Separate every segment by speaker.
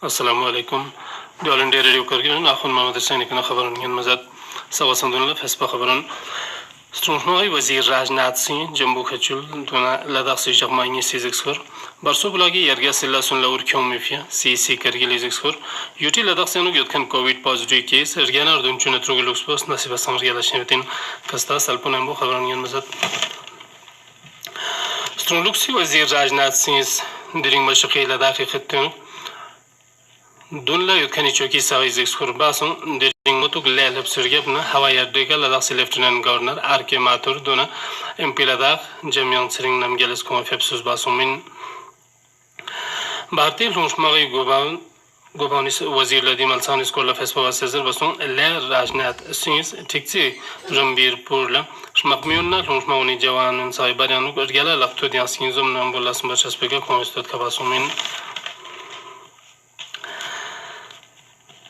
Speaker 1: अस्सलामुअलैकुम All India Radio करगिन आखुन मोहम्मद हुसैन के खबरन यन मजद सवासंदुन फेसबुक खबरन स्ट्रोंगमाई वजीर राजनाथ सिंह जम्मू खचुल दुना लद्दाख से जगमाई सीजक्सर बरसो बुलागी यरगा सिल्ला सुन लवर क्यों मिफिया सीसी करगिल इजक्सर यूटी लद्दाख से नुग यदखन कोविड पॉजिटिव केस रगयाना अर्दुन चुन त्रुग लुक्सपोस नसीबा समरिया लशनेतिन कस्ता सल्पुन एम्बो खबरन यन मजद स्ट्रोंग लुक्सी वजीर राजनाथ सिंह दिरिंग मशक़ी लद्दाख खत्तन दुनला युद्धखनी चौकी सवाई जिक्सर बासों दिरिंग मुतुक लेलब सुरगेबना हवाई अड्डे का लद्दाख से लेफ्टिनेंट गवर्नर आर.के. माथुर दोना एमपी लद्दाख जमियांग सिरिंग नमगेलस को फेप्सुस बासों मिन भारतीय लुंशमागी गोबानी वजीर लदी मलसान स्कूल फेसबुक सेजर बसों ले राजनाथ सिंह ठीक से रंबीरपुर ला मकमियुन्ना लुंशमाउनी जवान साइबरियानु गला लक्तो दिया सिंजुम नंबुला समचस्पेगा कोंस्टत का बासों मिन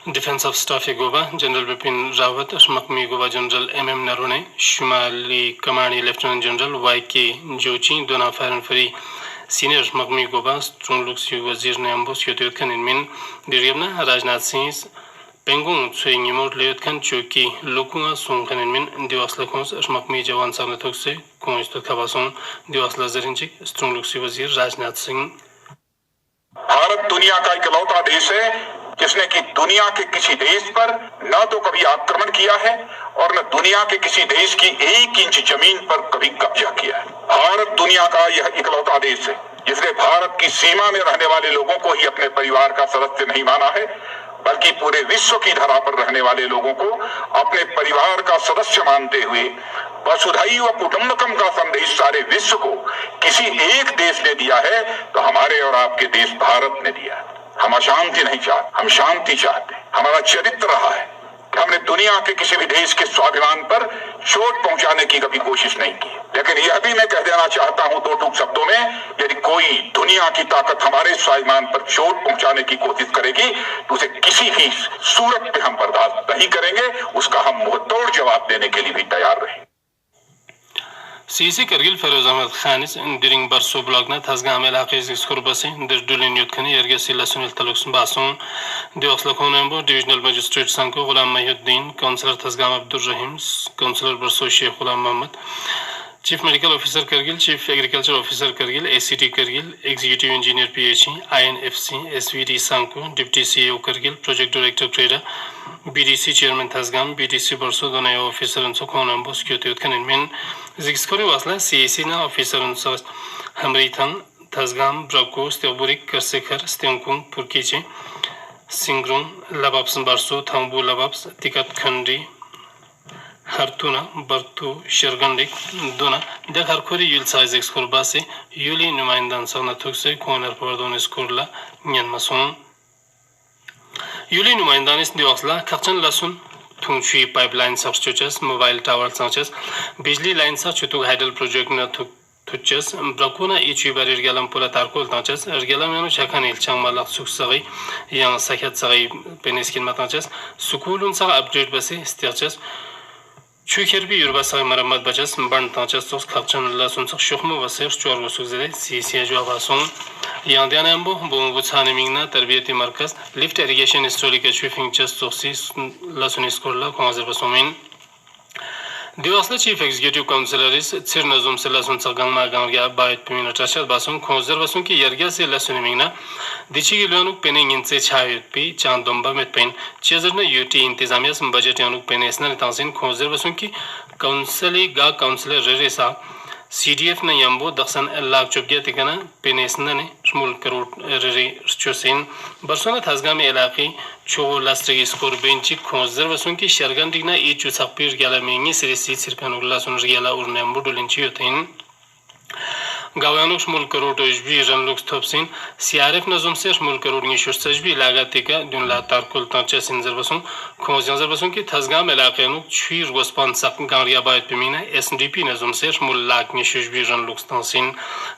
Speaker 1: डिफेंस ऑफ स्टाफ गोवा जनरल बिपिन रावत मकमी गोवा जनरल एम नरोने शुमाली कमांडी लेफ्टिनेंट जनरल वाई.के. जोची दोना फायरन फरी सीनियर मकमी गोवा स्ट्रोंग लुक्सी वजीर ने अम्बोस योतियत खन इनमिन दिरियबना राजनाथ सिंह पेंगुंग छुइंग मोट लेयत खन चौकी लोकुआ सोंग खन इनमिन दिवासला खोंस मकमी जवान सामने थोक से कोंस्टत खबासों दिवासला जरिंचिक स्ट्रोंग लुक्सी वजीर राजनाथ सिंह
Speaker 2: भारत दुनिया का इकलौता देश है जिसने कि दुनिया के किसी देश पर न तो कभी आक्रमण किया है और न दुनिया के किसी देश की 1 इंच जमीन पर कभी कब्जा किया है। भारत दुनिया का यह इकलौता देश है जिसने भारत की सीमा में रहने वाले लोगों को ही अपने परिवार का सदस्य नहीं माना है, बल्कि पूरे विश्व की धरा पर रहने वाले लोगों को अपने परिवार का सदस्य मानते हुए वसुधैव कुटुंबकम का संदेश सारे विश्व को किसी एक देश ने दिया है तो हमारे और आपके देश भारत ने दिया है। हम अशांति नहीं चाहते, हम शांति चाहते हैं। हमारा चरित्र रहा है कि हमने दुनिया के किसी भी देश के स्वाभिमान पर चोट पहुंचाने की कभी कोशिश नहीं की। लेकिन यह भी मैं कह देना चाहता हूं 2 टूक शब्दों में, यदि कोई दुनिया की ताकत हमारे स्वाभिमान पर चोट पहुंचाने की कोशिश करेगी तो उसे किसी भी सूरत में हम बर्दाश्त नहीं करेंगे, उसका हम मुंहतोड़ जवाब देने के लिए भी तैयार रहेंगे।
Speaker 1: सीसी करगिल फेरोज अहमद खानिस दिरिंग बरसो ब्लॉगना थजगाम इलाके जिक्सर बसे दिरडुलिन युद्धखनी यरगे सिला सुनील तलुक्स बासों दिवसला खोनेंबो divisional magistrate Sankoo Ghulam Mohiuddin councillor थजगाम Abdul Rahim councillor Barsoo Sheikh Ghulam Mohammad chief medical officer Kargil chief agriculture officer Kargil ACT Kargil executive engineer PHE INFC SVD Sankoo deputy CEO Kargil project director क्रेडा बीडीसी चेयरमैन थजगाम बीडीसी बरसो दोना ऑफिसर उनसो खोनेंबो स्क्यूटिव खनिन जिक्सकोरी वासला सीएसी ना ऑफिसर उनसो हमरीथंग थजगाम ब्रको स्तेबुरिक करसेखर स्तेंकुंग पुरकीचे सिंग्रुंग लबाब्स बरसो थंबू लबाब्स तिकत खंडी हरतुना बर्तु शरगंडिक दोना देख हरखोरी यूल साइज एक्सकोर बासे यूली नुमाइंदान सगना थुक से कोनर परदोन स्कोरला न्यनमसों यूली नुमाइंदान इस दिवसला खचन लसुन थुंची पाइपलाइन सब्सचेस मोबाइल टावर सचेस बिजली लाइन सा छुतु हाइडल प्रोजेक्ट न थुक तुचेस ब्रकुना इची बारिर गेलम पुला तारकोल ताचेस गेलम यानो छखान इलचंग मालक सुख सगई yang sakhat सगई पेनिस्किन माताचेस सुकूलुन सा अपडेट बसे स्थिरचेस चुखेर भी युरबा सगई मरम्मत बचेस बन ताचेस तो खचन लसुन सख शुखमो वसेर चोर वसुक जरे सीसी जो आवासों yang दियानम्बो बोंगु छाने मिंगना तरबियती मरकज लिफ्ट इरिगेशन स्टोरी के चुफिंग चेस तोसी लसुन स्कोरला कोंजर बसोमिन दिवसला चीफ एग्जीक्यूटिव काउंसिलर इस चिर नजुम से लसुन सगंगमा गांवया बाइट पिमिन ट्रशद बासुन खोजर बसुन की यरगिया से लसुन मिंगना दिची गिलनुक पेनिंग इनसे छायत पी चांदोंबा में पेन चेजर ने यूटी इंतजामिया सम बजट यानुक पेन इसना तांसिन खोजर बसुन की काउंसिली गा काउंसिलर रेरेसा सीडीएफ ने यंबो दक्षन लाख चुपगिया तिकना पेन इसना ने शमुल करोड़ रेरे चोसिन बरसोना थजगा में इलाकी चो लास्ट्री स्कोर बेंची खोजर बसुन की शरगंडिना ई चुसपीर गेला मेंगी सिरिसी सिरकानुगला सुन रियाला और नेम्बो डोलिंची होतेन गावानुक शमुल करोड़ इजबी रनलुक थोपसिन सीआरएफ नजुम से शमुल करोड़ की शुस्तजबी लागत का दुनला तारकुल तांचे सिंजर बसुन खोजर बसुन की थजगाम इलाके नुक छीर गोस्पान सक गांरिया बायत पिमिना एसडीपी नजुम से शमुल लाख की शुस्तजबी रनलुक तांसिन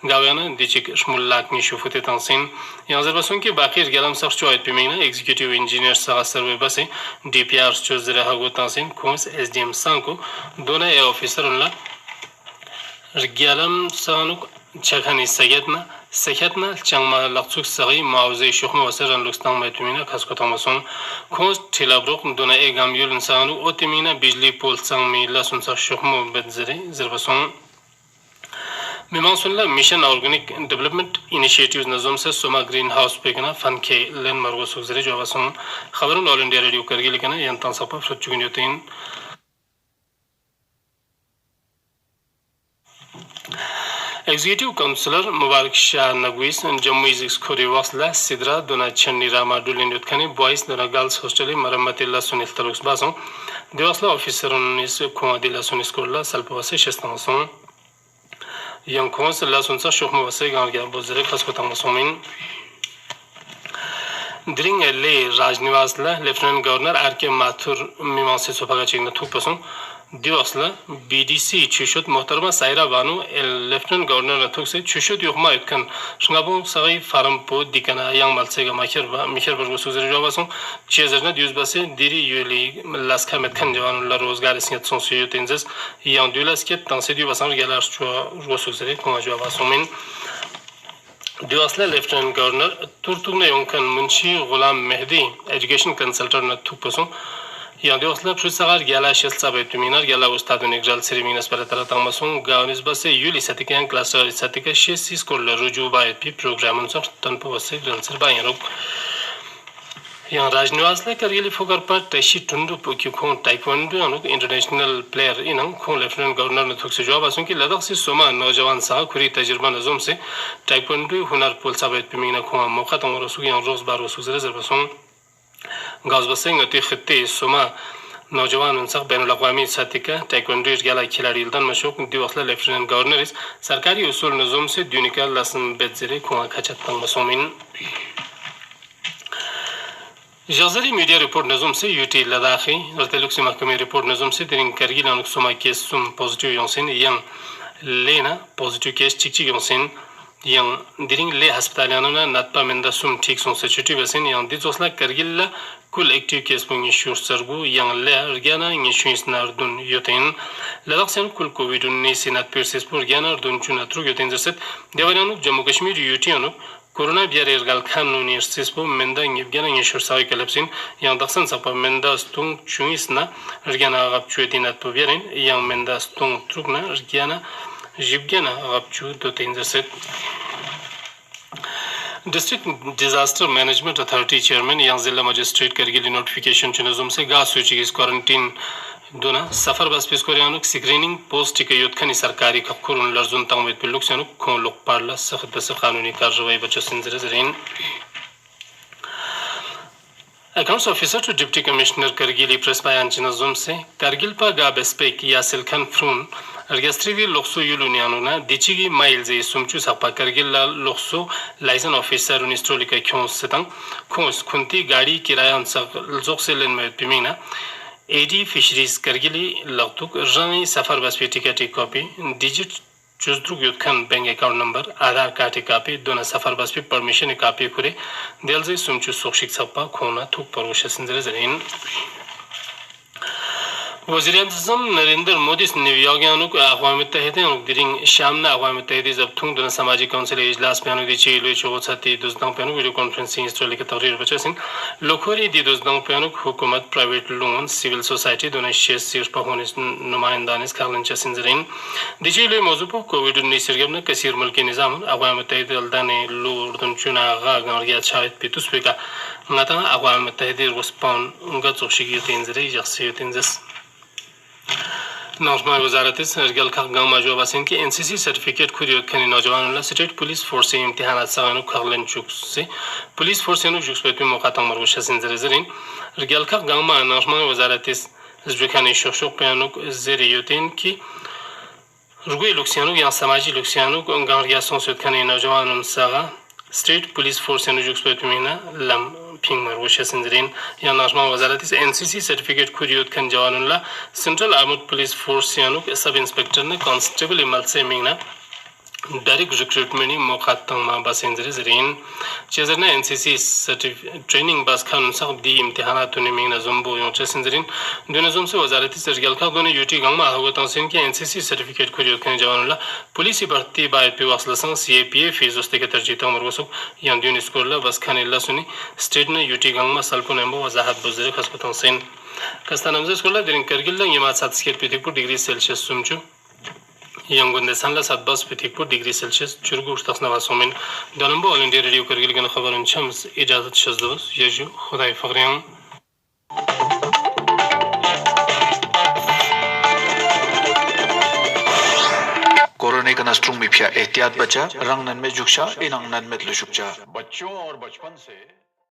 Speaker 1: गावाना दिचिक शमुल लाख की शुफुते तांसिन यांजर बसुन की बाकी गेलम सख चोयत पिमिना एग्जीक्यूटिव इंजीनियर सा सर्वे बसे डीपीआर चोजरे हागो तांसिन खोस एसडीएम सांको दोना ए ऑफिसर उनला गेलम सानुक छखनी सैयदना Sekhetna changma lakchuk sagi mauze shukma wasaran luksang maitumina kaskotamasong khos thilabrok dona egam yulun sanu otimina bijli pol sangmi lasunsa shukma bedzere zirbasong Mimansunla Mission Organic Development Initiatives nazom se Soma Greenhouse pekana fan ke len margo sugzere jawasong khabarun All India Radio Kargil kana yantan sapa frutchugun yotin Executive Councillor Mubarak Shah Nagwis and Jammu Izix Khori Wasla Sidra Dona Channi Rama Dulin Yutkani Boys Dona Girls Hostel Maramatilla Sunil Taluks Basong Devasla Officer Unis Kumadilla Sunis Kurla Salpavase Shestamasong Yang Kons La Sunsa Shokma Vase Garga Bozere Kaskotamasongin During a lay Rajnivasla Lieutenant Governor R.K. Mathur Mimansi Sopagaching Tukpasong Divasla BDC Chushut Motarma Saira Banu Lieutenant Governor Natukse Chushut Yukma Yutkan Shungabong Sagai Farm Po Dikana Yang Malsega Mikher Burgo Suzeri Javasong Chezerna Duzbase Diri Yuli Laska Metkan Javan La Rosgar Signat Son Suyutinzes Yang Dulasket Tansedu Vasang Galar Suzeri Konga Javasongmin Divasla Lieutenant Governor Turtugna Yonkan Munshi Ghulam Mehdi Education Consultant Natukpasong Yang Divasla Prusagar Gala Shilsa Betuminar Gala Ustadun Iqral Siriminas Paratara Tamason Gaunis Base Yuli Satikan Cluster Satika Shesis Kolla Ruju Bayat Pi Programun Sor Tanpa Vase Gransir Bayanok Yang Rajnivasla Kargili Fogar Part Tashi Tundu Pukukon Taekwondo Anuk International Player Inang Kon Lieutenant Governor Natukse Jawabasun Ki Ladakh Se Soma Naujawan Sa Kuri Tajirba Nazom Se Taekwondo Hunar Pulsa Bayat Pimina Kon Moka Tangorosu Yang Rose Barosu Reservason Gazbaseng ati khitte Soma नौजवान उनसा बैनुल-अक़वामी साथी का taekwondo गला खिलाड़ी इल्दान मशोक दिवसला lieutenant governor इस सरकारी उसूल नज़म से दुनिया लसन बेज़रे कुआं खचत तंग मसोमिन जज़री मीडिया रिपोर्ट नज़म से यूटी लद्दाखी और तेलुगु महकमे रिपोर्ट नज़म से दिनिंग करगिल अनुक सोमा केस सुम पॉजिटिव योंसिन yang लेना पॉजिटिव केस चिक योंसिन yang diring le hospitalianuna natpa menda sum ठीक son se chuti besin yang dizosla kargilla kul active case bungi shur sargu yang le argana ngi shuis nardun yoten ladaksen kul covid 19 sinat perses pur gana ardun chuna tru yoten zeset devananuk jammu kashmir yutianu corona biar ergal khannu nirsis bu menda ngi gana ngi shur sai kalapsin yang daksan sapa menda stung chuisna argana agap chuetinat bu biarin yang menda stung trugna argana Jibgana Rapchu Dotenzaset District Disaster Management Authority Chairman Yang Zilla Magistrate Kargili Notification Chinazum se gas switching quarantine Dona Safar Baspis Koreanuk Screening Post Tikayutkani Sarkari Kakurun Larzun Tangwet Piluxanuk Kon Lok Parla Sakhat Basaf Kanuni Karjawai Bachasin Zerezarin Accounts Officer to Deputy Commissioner Kargili Press Bayan Chinazum se Kargil Pa Ga Bespek Yasil Khan Frun Registrivi Lokso Yulunianuna Dichigi Miles Sumchu Sapa Kargilla Lokso License Officer Unistrolika Kyon Setang Kons Kunti Gadi Kirayan Zoxelen Pimina AD Fisheries Kargili Laktuk Rani Safar Baspeti copy Digit Chuzdrug Yutkan bank account number Aadhaar card copy Dona Safar Baspi permission copy Kure Delze Sumchu Sokshik Sapa Kona Tuk Parushasin Zerezarin वज़ीर-ए-आज़म Narendra Modi New York को अक़वाम मुत्तहिदा दिरिंग शाम ने अक़वाम मुत्तहिदा जब थुंग दोनों समाजी council इजलास पे अनुदी चीलो चौथाती दुज़दांग पे वीडियो कॉन्फ्रेंसिंग स्टोरी के तवरीर बचासिन लोखोरी दी दुज़दांग पे हुकूमत प्राइवेट लोन सिविल सोसाइटी दोनों शेयर सिर्फ पहुँच नुमाइंदानिस खालन चसिन जरीन दिचीलो मौजूद पर कोविड 19 सिरगम ने कसीर मुल्क निज़ाम अक़वाम मुत्तहिदा अल्दाने लोर्दन चुना गांगरिया छायत पितुस पे का नता अक़वाम मुत्तहिदा रिस्पॉन उनका चौशिकी तेंजरे जख्सी तेंजस नौजवान वजारत सरगल का गांव मजूबासिन के एनसीसी सर्टिफिकेट खुदियत खनी नौजवानों स्टेट पुलिस फोर्स से इम्तिहानात सागानु खगलन चुक से पुलिस फोर्स से जुक्स पे मौका तंगमरगुशा सिंजरेजरिन सरगल का गांव में नौजवान वजारत जुखानी शोशोक पेनु जेरियोतिन की रुगुई लुक्सियानु या समाजी लुक्सियानु गांव या संसद खनी नौजवानों सागा स्टेट पुलिस फोर्स से जुक्स पे लम पिंग मरगुशा सिंजरिन या नौजवान वजारत एनसीसी सर्टिफिकेट खुदियत खन जवानुल्ला सेंट्रल आर्मड पुलिस फोर्स यानु सब इंस्पेक्टर ने कांस्टेबल इमल से मिंगना डायरेक्ट रिक्रूटमेंट मौका तंगमा बस इंजरीज रेन चेजरना एनसीसी ट्रेनिंग बस खान सब दी इम्तिहानात तुने मिंगना जुम्बो यों चेसिंजरिन दोनों जुम से वजारती सरगल का दोनों यूटी गंगमा होगा तंसिन के एनसीसी सर्टिफिकेट को जो कने जवानला पुलिस भर्ती बाय पे वासलसंग सीएपीए फीस उस्ते के तरजीता मरवसुक यां दून स्कूल बस खान इल्ला सुनी स्टेट ने यूटी गंगमा सल्पो नंबो वजाहत बुजरे खसको तंसिन कस्तानमजे स्कूल दिन करगिल यमा 7 डिग्री सेल्सियस सुमचु Yangon de Sanla Sadbas Pitikpur degree Celsius Churgur Tasnava Somin Donambo All India Radio Kargil Khabar Chams Ijazat Shazdos Yeju Khuday Faghriyan
Speaker 3: corona का नस्ट्रुंग मिफिया एहतियात बचा रंग नन में जुक्षा इनंग नन में लुशुकचा
Speaker 2: बच्चों और बचपन से